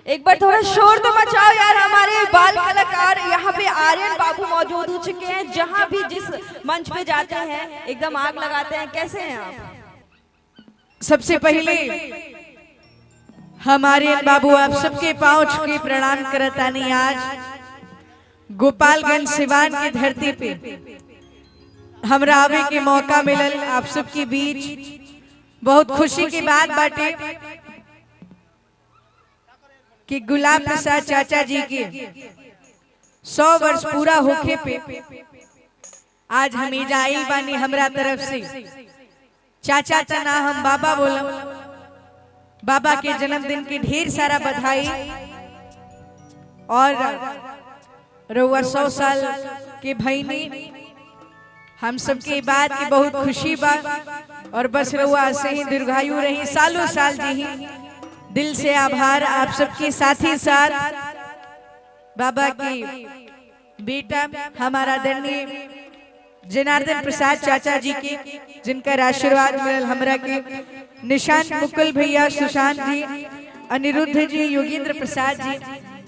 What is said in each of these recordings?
एक बार थोड़ा शोर तो मचाओ यार। हमारे बाल कलाकार यहाँ पे आर्यन बाबू मौजूद हो चुके हैं। जहाँ भी जिस मंच पे जाते हैं एकदम आग लगाते हैं। कैसे हैं आप? सबसे पहले हमारे बाबू आप सबके पांव छू के प्रणाम करतानी। आज गोपालगंज सिवान की धरती पे हमरा आवे के मौका मिलल आप सबके बीच, बहुत खुशी की बात बाटे कि गुलाब प्रसाद चाचा जी के 100 वर्ष पूरा होखे पे आज हम इजाइल बानी। हमरा तरफ से चाचा तना हम बाबा बोलम। बाबा के जन्मदिन की ढेर सारा बधाई और रउआ 100 साल के भईनी। हम सबके बात की बहुत खुशी बा और बस रउआ से ही दीर्घायु रही, सालों साल जी। दिल से आभार आप सबके साथ ही साथ बाबा की बेटा हमारा आदरणीय जनार्दन प्रसाद चाचा जी के, जिनका आशीर्वाद मिलल हमरा के, निशांत मुकुल भैया, सुशांत जी, अनिरुद्ध जी, योगेंद्र प्रसाद जी,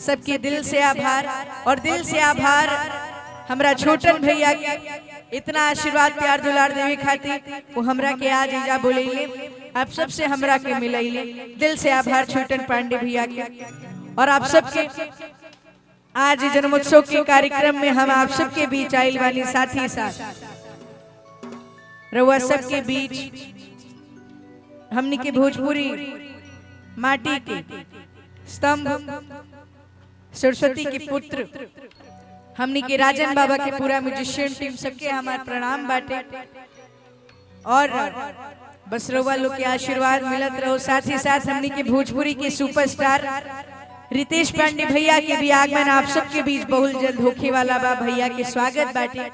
सबके दिल से आभार। और दिल से आभार हमरा छोटन भैया के इतना आशीर्वाद प्यार दुलार देवे खातिर, वो हमरा के आज इजा बोलेले, आप सबसे हमरा के मिलैले। दिल से आभार छोटन पांडे भैया के। और आप सबके आज जन्मोत्सव के कार्यक्रम में हम आप सबके बीच आइल वाली, साथ ही साथ रउआ सबके बीच हमनी के भोजपुरी माटी के स्तंभ, सरस्वती के पुत्र हमनी के राजन बाबा के पूरा म्यूजिशियन टीम सबके हमार प्रणाम बाटे। और बस रउआ लोग के आशीर्वाद मिलत रहो। साथ ही साथ हमनी के भोजपुरी के सुपरस्टार रितेश पांडे भैया के भी आगमन आप सबके बीच बहुत जल्द होखे वाला बा। भैया के स्वागत बाटे।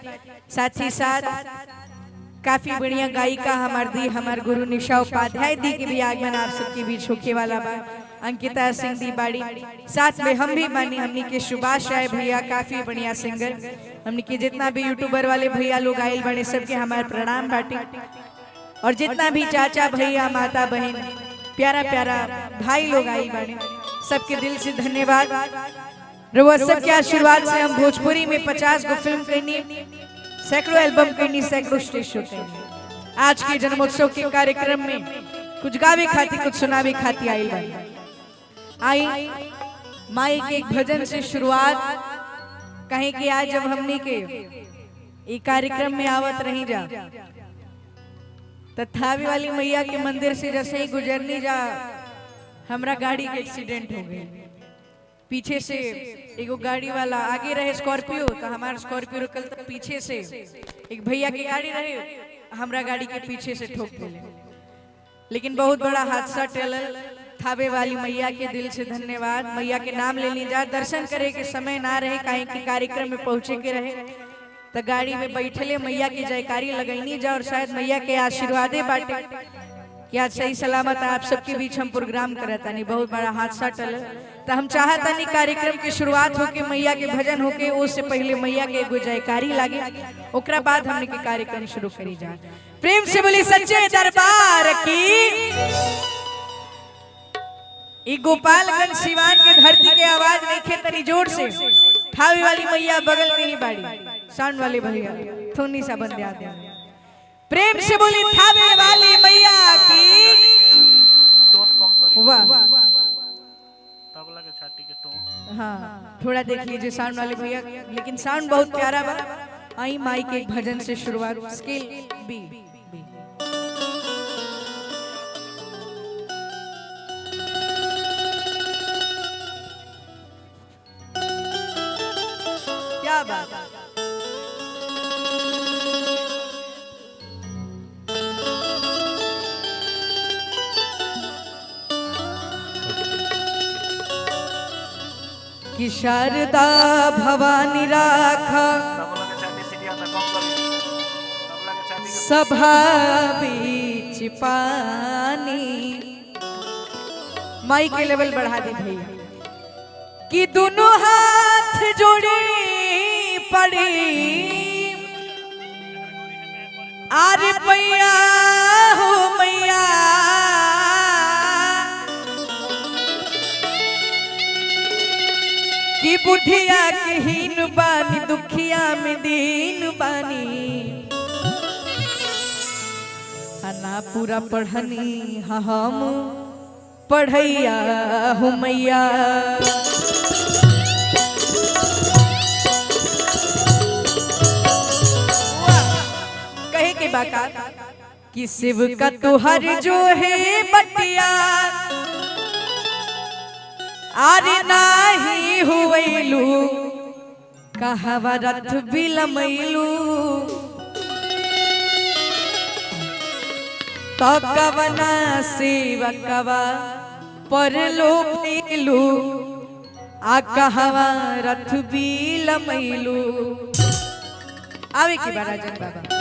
साथ ही साथ काफी बढ़िया गायिका हमार गुरु निशा उपाध्याय दी के भी आगमन आप सबके बीच होखे वाला बा। अंकिता सिंह दी बाड़ी, साथ में हम भी मानी हमनी के सुभाष राय भैया, काफी बढ़िया सिंगर। हमनी के जितना भी यूट्यूबर वाले भैया लोग आयल बने सबके हमारे प्रणाम बाटे। और जितना भी चाचा भैया, माता बहन, प्यारा प्यारा भाई लोग आयल बने, सबके दिल से धन्यवाद। रउआ सबके आशीर्वाद से हम भोजपुरी में 50 गो फिल्म करनी, सैकड़ों एल्बम करनी, सैकड़ों स्टेज शो करनी। आज के जन्मोत्सव के कार्यक्रम में कुछ गावे खाती, कुछ सुनावे खाती आइल बानी। आई माई के एक भजन से शुरुआत, कहीं कि आज जब हमनी के एक कार्यक्रम में आवत रही जा, थावे वाली मैया के मंदिर से जैसे ही गुजरनी जा, हमरा गाड़ी के एक्सीडेंट हो गई। पीछे से एगो गाड़ी वाला, आगे रहे स्कॉर्पियो, तो हमारा स्कॉर्पियो रुकल, तो पीछे से एक भैया की गाड़ी रहे, हमरा गाड़ी के पीछे से ठोक दिले। लेकिन बहुत बड़ा हादसा टलल। थावे वाली मैया के दिल से धन्यवाद। मैया के नाम ले ली जा, दर्शन करे के समय ना रहे, कहीं के कार्यक्रम में पहुंचे के रहे, तो गाड़ी में बैठले मैया की जयकारी लगैनी जा। और शायद मैया के आशीर्वादे बाटे कि आज सही सलामत आप सबके बीच हम प्रोग्राम करता। नहीं बहुत बड़ा हादसा टल, तो हम चाहता नहीं कार्यक्रम की शुरुआत होके मैया के भजन होके, उससे पहले मैया के एगो जयकारी लागे, ओकरा बाद हमने के कार्यक्रम शुरू करी जा। प्रेम से बोली सच्चे दरबार की। गोपालगंज सिवान के धरती के आवाज नहीं खे, तनी जोर से। थावे वाली मैया बगल में ही बाड़ी, साउंड वाले भैया थोनी सा बंदे आते हैं। प्रेम से बोली थावे वाली मैया की। वाह, तबला के छाती के टोन। हाँ, थोड़ा देख लीजिए साउंड वाले भैया, लेकिन साउंड बहुत प्यारा बा। आई माई के एक भजन से शुरुआत, स्केल बी। क्या बात। कि शारदा भवानी राखा सभा बीच पानी। माई के लेवल बढ़ा दी भैया कि दोनों हाथ जोड़े पड़ी, आरे पैया हो मैया कि बुढ़िया के हीन बानी दुखिया में दीन बानी ना पूरा पढ़नी हम पढ़ैया हूँ मैया। कहे के बाका कि शिव का तुहर जो है बटिया आरे नाही हुवैलू कहवा रथ बिलमैलू तो कवना सेवकवा परलो पैलू आ कहवा रथ बिलमैलू। आवे की बारा जन बाबा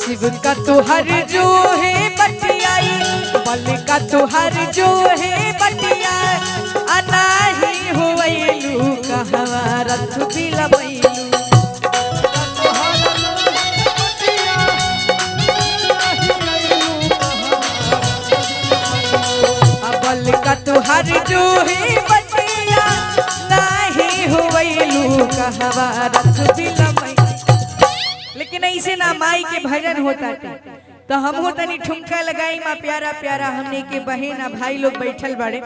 शिव का तुहर जो है बटियाई बल का तुहर जो है बटिया अनाही हुवैलू कहवा रथ बिलमैलू। बल का तुहर जो है बटिया नाही हुवैलू कहवा रथ बिलमैलू। लेकिन ऐसे ना माई के भजन होता थे तो हम तनी ठुमका लगाई माँ प्यारा प्यारा हमने के बहन भाई लोग बैठल बड़े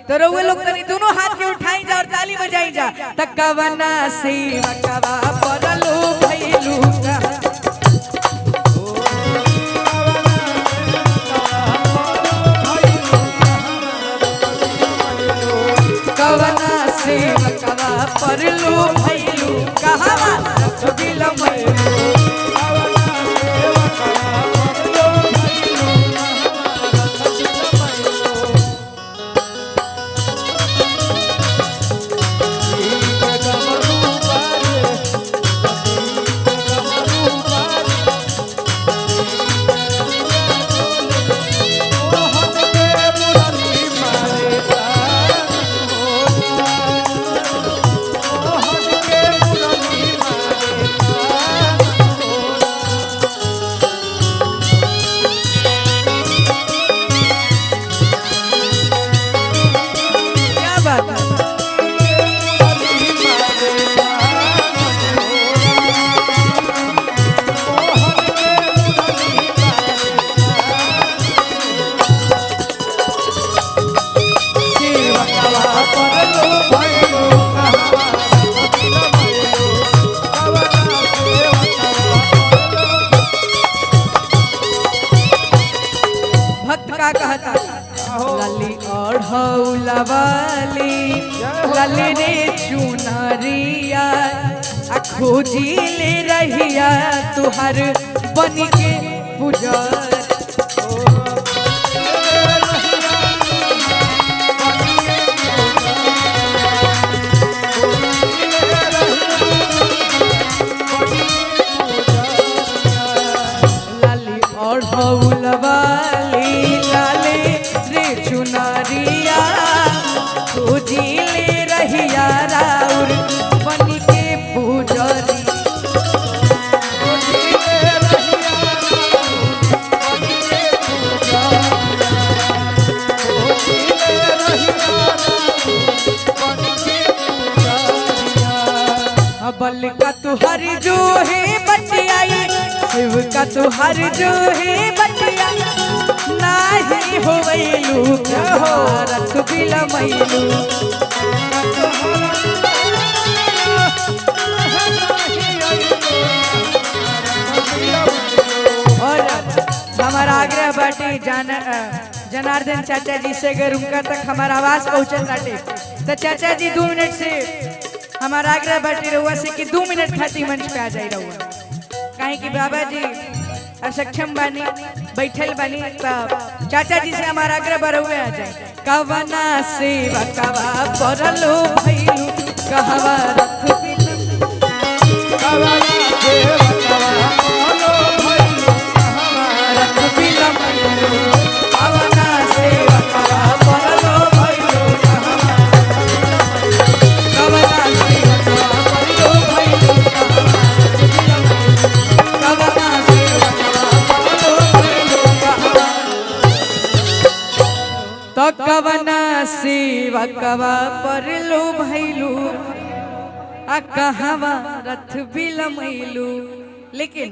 तो रउए लोग तनी दोनों हाथ के उठाई जा और ताली बजाई जा तकवना सेवकवा परलो भैलू कवना सेवकवा परलो भैलू कहवा रथ बिलमैलू। लली ओढ़ौलवाली लली रे चुनरिया खोजी ले रहिया तुहर बन के पुजार। लली ओढ़ौलवाली लाले रे चुनरिया खोजी ले रहिया राउर बन के पुजारी। बल का तुहर जो है बटियाई शिव का तुहर जो है बटिया नाही होवैलू रथ बिलमैलू। और हमारा आग्रह बाटे जनार्दन चाचा जी से अगर उनका तक हमारा आवाज पहुंचल बाटे तो चाचा जी 2 मिनट से हमारा आग्रह बाटे रहुआ से कि 2 मिनट खातिर मंच पे आ जाए रहुआ काहे कि बाबा जी असक्षम बानी बैठल बनी तब चाचा जी से हमारा आग्रह बरहुए आ जाए। कवना सेवा कवा परलो भैलू कहवा रख बिलम कवना सेवा कवा परलो भैलू कहवा रख बिलम कवना सेवा कवा परलो भैलू कहवा कवना सेवा कवा परलो भैलू कहवा कवना सेवा तो कवना सेवा कवा परलो भैलू आ कहवा रथ बिलमैलू। लेकिन